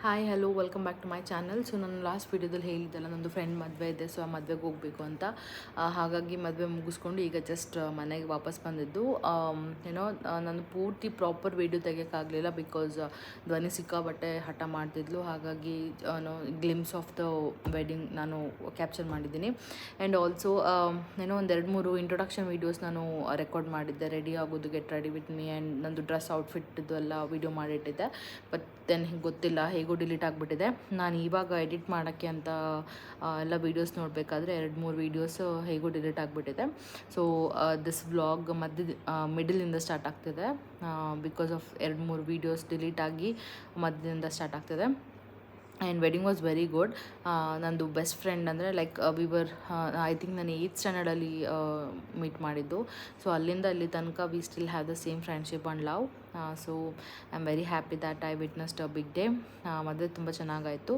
Hi hello welcome back to my channel. So ನಾನು last ವೀಡಿಯೋದಲ್ಲಿ ಹೇಳಿದ್ದೆಲ್ಲ ನಂದು ಫ್ರೆಂಡ್ ಮದುವೆ ಇದೆ, ಸೊ ಆ ಮದುವೆಗೆ ಹೋಗಬೇಕು ಅಂತ. ಹಾಗಾಗಿ ಮದುವೆ ಮುಗಿಸ್ಕೊಂಡು ಈಗ ಜಸ್ಟ್ ಮನೆಗೆ ವಾಪಸ್ ಬಂದಿದ್ದು. ಏನೋ ನಾನು ಪೂರ್ತಿ ಪ್ರಾಪರ್ ವೀಡಿಯೋ ತೆಗಿಯೋಕ್ಕಾಗಲಿಲ್ಲ, ಬಿಕಾಸ್ ಧ್ವನಿ ಸಿಕ್ಕಾಬಟ್ಟೆ ಹಠ ಮಾಡ್ತಿದ್ಲು. ಹಾಗಾಗಿ ಗ್ಲಿಮ್ಸ್ ಆಫ್ ದ ವೆಡ್ಡಿಂಗ್ ನಾನು ಕ್ಯಾಪ್ಚರ್ ಮಾಡಿದ್ದೀನಿ. ಆ್ಯಂಡ್ ಆಲ್ಸೋ ಏನೋ ಒಂದು 2-3 ಇಂಟ್ರೊಡಕ್ಷನ್ ವೀಡಿಯೋಸ್ ನಾನು ರೆಕಾರ್ಡ್ ಮಾಡಿದ್ದೆ. ರೆಡಿ ಆಗೋದು, get ready with me and ನಂದು ಡ್ರೆಸ್ ಔಟ್ಫಿಟ್ಟಿದ್ದು ಎಲ್ಲ ವೀಡಿಯೋ ಮಾಡಿಟ್ಟಿದ್ದೆ. ಬಟ್ ದೆನ್ ಗೊತ್ತಿಲ್ಲ, ಹೇಗೋ ಡಿಲೀಟ್ ಆಗಿಬಿಟ್ಟಿದೆ. ನಾನು ಇವಾಗ ಎಡಿಟ್ ಮಾಡೋಕ್ಕೆ ಅಂತ ಎಲ್ಲ ವೀಡಿಯೋಸ್ ನೋಡಬೇಕಾದ್ರೆ 2-3 ವೀಡಿಯೋಸ್ ಹೇಗೋ ಡಿಲೀಟ್ ಆಗಿಬಿಟ್ಟಿದೆ. ಸೊ ದಿಸ್ ವ್ಲಾಗ್ ಮಿಡಲಿಂದ ಸ್ಟಾರ್ಟ್ ಆಗ್ತಿದೆ, ಬಿಕಾಸ್ ಆಫ್ 2-3 ವೀಡಿಯೋಸ್ ಡಿಲೀಟ್ ಆಗಿ ಮಧ್ಯದಿಂದ ಸ್ಟಾರ್ಟ್ ಆಗ್ತಿದೆ. And wedding was very good. ನಂದು ಬೆಸ್ಟ್ ಫ್ರೆಂಡ್ ಅಂದರೆ ಲೈಕ್ ವಿವರ್ ಐ ಥಿಂಕ್ ನಾನು 8th ಸ್ಟ್ಯಾಂಡರ್ಡಲ್ಲಿ ಮೀಟ್ ಮಾಡಿದ್ದು. ಸೊ ಅಲ್ಲಿಂದ ಇಲ್ಲಿ ತನಕ we still have the same friendship and love. So I am very happy that I witnessed a big day. ಮದುವೆ ತುಂಬ ಚೆನ್ನಾಗಾಯಿತು.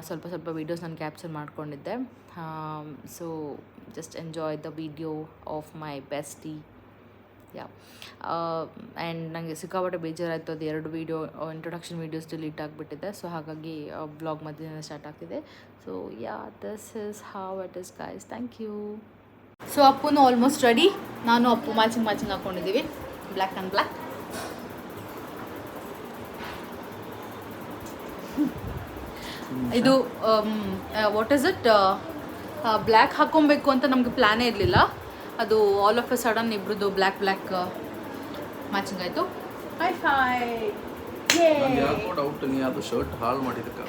ಸ್ವಲ್ಪ ವೀಡಿಯೋಸ್ ನಾನು ಕ್ಯಾಪ್ಚರ್ ಮಾಡ್ಕೊಂಡಿದ್ದೆ. So just enjoy the video of my bestie. And ನನಗೆ ಸಿಕ್ಕಾಪಟ್ಟೆ ಬೇಜಾರಾಯಿತು, ಅದು 2 ವೀಡಿಯೋ ಇಂಟ್ರೊಡಕ್ಷನ್ ವೀಡಿಯೋಸ್ ಡಿಲೀಟ್ ಆಗಿಬಿಟ್ಟಿದೆ. ಸೊ ಹಾಗಾಗಿ ಬ್ಲಾಗ್ ಮಧ್ಯದಿಂದ ಸ್ಟಾರ್ಟ್ ಆಗ್ತಿದೆ. So this is how it is guys. Thank you. So ಅಪ್ಪುನು ಆಲ್ಮೋಸ್ಟ್ ರೆಡಿ. ನಾನು ಅಪ್ಪು ಮ್ಯಾಚಿಂಗ್ ಹಾಕ್ಕೊಂಡಿದ್ದೀವಿ, ಬ್ಲ್ಯಾಕ್ ಆ್ಯಂಡ್ ಬ್ಲ್ಯಾಕ್. ಇದು ವಾಟ್ ಇಸ್ ಇಟ್, ಬ್ಲ್ಯಾಕ್ ಹಾಕ್ಕೊಬೇಕು ಅಂತ ನಮಗೆ ಪ್ಲ್ಯಾನೇ ಇರಲಿಲ್ಲ. ಅದು ಆಲ್ ಆಫ್ ಎ ಸಡನ್ ಇಬ್ರದ್ದು ಬ್ಲ್ಯಾಕ್ ಮ್ಯಾಚಿಂಗ್ ಆಯಿತು. ಶರ್ಟ್ ಹಾಳು ಮಾಡಿದಕ್ಕೆ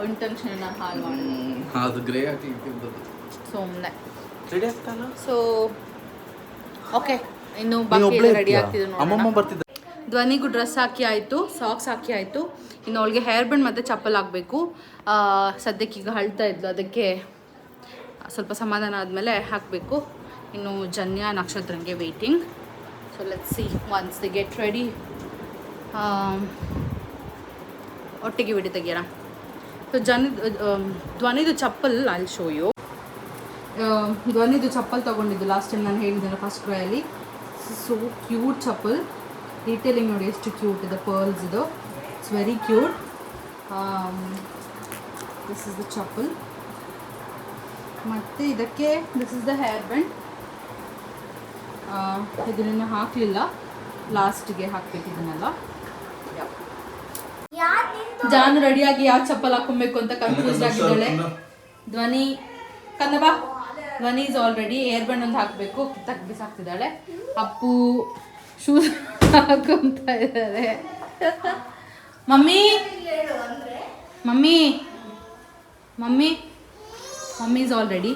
ಇಂಟೆನ್ಷನ್ ಹಾಳು ಮಾಡಿ ಅದು ಗ್ರೇ ಹಾಕ್ಲಿಕ್ಕೆ ಸುಮ್ಮನೆ ರೆಡಿ ಆಗ್ತಲ್ಲ. ಸೊ ಓಕೆ, ಇನ್ನು ಬಾಕಿ ರೆಡಿ ಆಗ್ತಿದೆ. ಅಮ್ಮಮ್ಮ ಬರ್ತಿದ್ದ. ಧ್ವನಿಗೂ ಡ್ರೆಸ್ ಹಾಕಿ ಆಯಿತು, ಸಾಕ್ಸ್ ಹಾಕಿ ಆಯಿತು. ಇನ್ನು ಅವಳಿಗೆ ಹೇರ್ ಬ್ಯಾಂಡ್ ಮತ್ತು ಚಪ್ಪಲ್ ಹಾಕಬೇಕು. ಸದ್ಯಕ್ಕೆ ಈಗ ಅಳ್ತಾ ಇದ್ಲು, ಅದಕ್ಕೆ ಸ್ವಲ್ಪ ಸಮಾಧಾನ ಆದಮೇಲೆ ಹಾಕಬೇಕು. ಇನ್ನು ಜನ್ಯ ನಕ್ಷತ್ರಂಗೆ waiting. So let's see once they get ready. ಒಟ್ಟಿಗೆ ವಿಡಿಯೋ ತೆಗಿಯೋಣ. ಸೊ ಧ್ವನಿದು ಚಪ್ಪಲ್ ಅಲ್ಲಿ ಶೋ ಯು. ಧ್ವನಿದು ಚಪ್ಪಲ್ ತೊಗೊಂಡಿದ್ದು ಲಾಸ್ಟ್ ಟೈಮ್ ನಾನು ಹೇಳಿದ್ದೇನೆ ಫಸ್ಟ್ ಕ್ರೈಯಲ್ಲಿ. ಸೊ ಕ್ಯೂಟ್ ಚಪ್ಪಲ್, ಡೀಟೇಲಿಂಗ್ ನೋಡಿ ಎಷ್ಟು ಕ್ಯೂಟ್ ಇದೆ, ಪರ್ಲ್ಸ್ ಇದು. It's very cute. This is the chappal. ಮತ್ತು ಇದಕ್ಕೆ this is the hair band. ಇದನ್ನು ಹಾಕಲಿಲ್ಲ, ಲಾಸ್ಟಿಗೆ ಹಾಕಬೇಕು ಇದನ್ನೆಲ್ಲ. ಜಾನು ರೆಡಿಯಾಗಿ ಯಾವ ಚಪ್ಪಲ್ ಹಾಕೊಬೇಕು ಅಂತ ಕನ್ಫ್ಯೂಸ್ ಆಗಿದ್ದಾಳೆ. ಧ್ವನಿ ಕನ್ನಬಾ, ಧ್ವನಿ ಇಸ್ ಆಲ್ರೆಡಿ. ಹೇರ್ ಬ್ಯಾಂಡ್ ಒಂದು ಹಾಕಬೇಕು, ಬಿಸಾಕ್ತಿದ್ದಾಳೆ. ಅಪ್ಪು ಶೂಸ್ ಹಾಕೊಂತ ಇದ್ದಾರೆ. Mummy is all ready.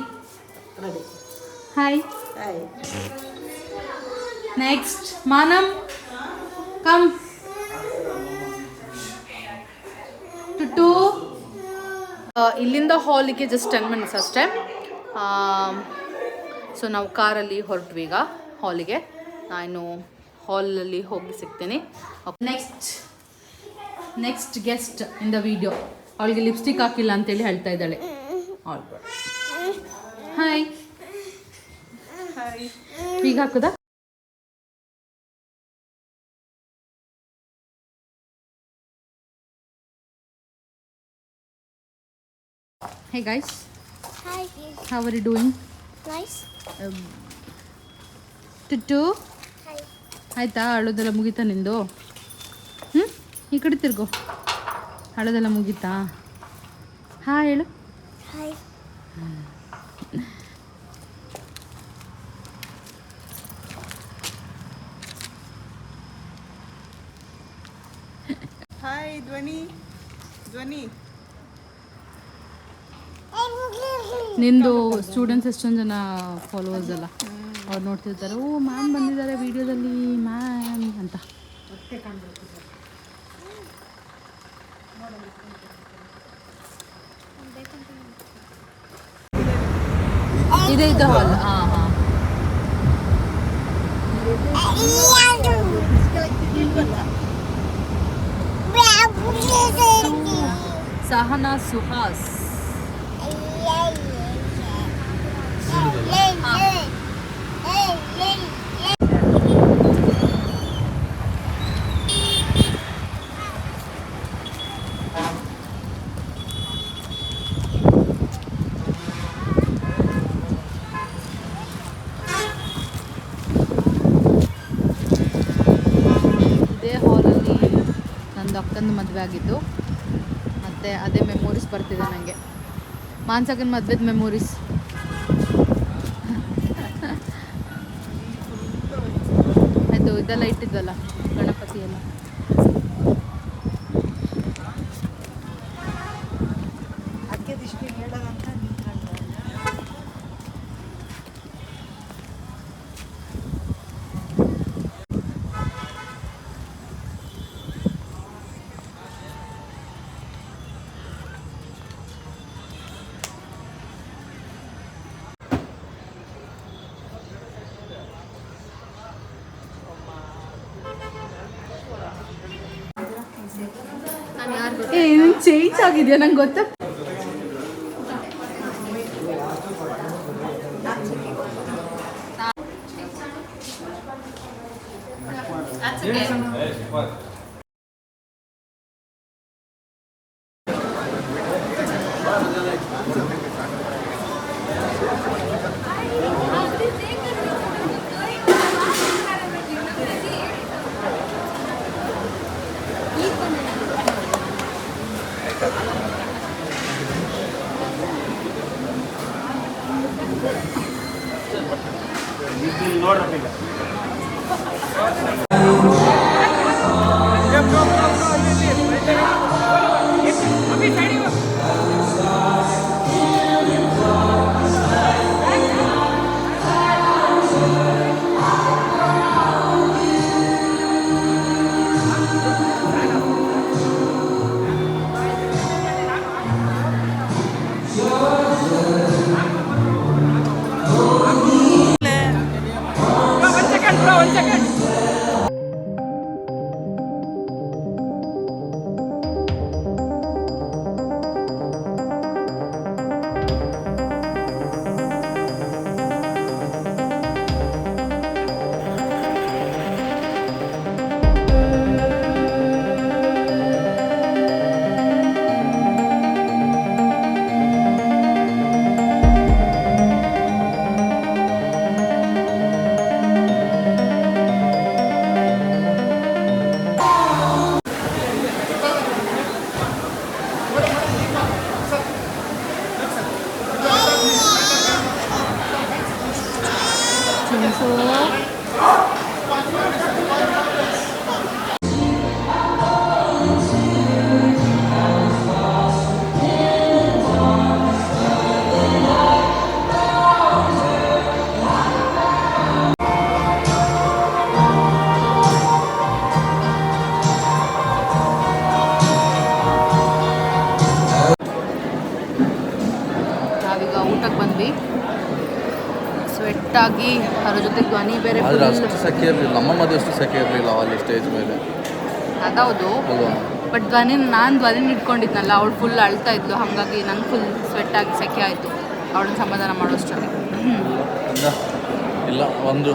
Hi. Next, Manam, come. Tutu. ಇಲ್ಲಿಂದ ಹಾಲಿಗೆ ಜಸ್ಟ್ 10 minutes ಅಷ್ಟೇ. ಸೊ ನಾವು ಕಾರಲ್ಲಿ ಹೊರಟ್ವಿ ಈಗ ಹಾಲಿಗೆ. ನಾನು ಹಾಲಲ್ಲಿ ಹೋಗಿ ಸಿಗ್ತೀನಿ. Next guest in the video. ಅವಳಿಗೆ ಲಿಪ್ಸ್ಟಿಕ್ ಹಾಕಿಲ್ಲ ಅಂತೇಳಿ ಹೇಳ್ತಾ ಇದ್ದಾಳೆ. ಹಾಯ್. ಈಗ ಹಾಕುದಾ? Hey guys. Hi. How are you doing? Nice. ಟುಟ್ಟು Hi. ಆಯಿತಾ? ಅಳೋದೆಲ್ಲ ಮುಗೀತಾ ನಿಂದು? ಈ ಕಡೆ ತಿರ್ಗೋ. ಅಳೋದೆಲ್ಲ ಮುಗೀತಾ? ಹಾಂ ಹೇಳು. Hi. ಹಾಯ್ ಧ್ವನಿ. ನಿಂದು ಸ್ಟೂಡೆಂಟ್ಸ್ ಎಷ್ಟೊಂದು ಜನ ಫಾಲೋವರ್ಸ್ ಅಲ್ಲ, ಅವ್ರು ನೋಡ್ತಿರ್ತಾರೆ, ಓ ಮ್ಯಾಮ್ ಬಂದಿದ್ದಾರೆ ವಿಡಿಯೋದಲ್ಲಿ ಮ್ಯಾಮ್ ಅಂತ. ಇದೇ ಇದು ಹಾಲ್. ಹಾಂ ಸಹನಾ ಸುಹಾಸ್. ಅಕ್ಕಂದು ಮದುವೆ ಆಗಿದ್ದು, ಮತ್ತು ಅದೇ ಮೆಮೊರೀಸ್ ಬರ್ತಿದೆ ನನಗೆ. ಮಾನ್ಸಕ್ಕನ ಮದುವೆದು ಮೆಮೊರೀಸ್. ಆಯಿತು, ಇದೆಲ್ಲ ಇಟ್ಟಿದ್ವಲ್ಲ ಗಣಪತಿ ಎಲ್ಲ. ಏನು ಚೇಂಜ್ ಆಗಿದೆಯಾ ನಂಗೆ ಗೊತ್ತಾ. ನಾವೀಗ ಊಟಕ್ಕೆ ಬಂದ್ವಿ. ಸ್ವೆಟ್ಟಾಗಿ ಅದ್ರ ಜೊತೆ ಧ್ವನಿ ಬೇರೆ ಆದರೆ ಅಷ್ಟು ಸೆಕೆ ಇರಲಿಲ್ಲ, ನಮ್ಮ ಮದುವೆ ಅಷ್ಟು ಸೆಕೆ ಇರಲಿಲ್ಲ ಅಲ್ಲಿ ಸ್ಟೇಜ್ ಮೇಲೆ. ಅದೌದು, ಅಲ್ವಾ? ಬಟ್ ನಾನು ಧ್ವನಿ ಇಟ್ಕೊಂಡಿದ್ನಲ್ಲ, ಅವಳು ಫುಲ್ ಅಳ್ತಾ ಇದ್ಲು, ಹಾಗಾಗಿ ನಂಗೆ ಫುಲ್ ಸ್ವೆಟ್ಟಾಗಿ ಸೆಕೆ ಆಯಿತು. ಅವಳನ್ನ ಸಮಾಧಾನ ಮಾಡೋಷ್ಟರಲ್ಲಿ ಇಲ್ಲ ಒಂದು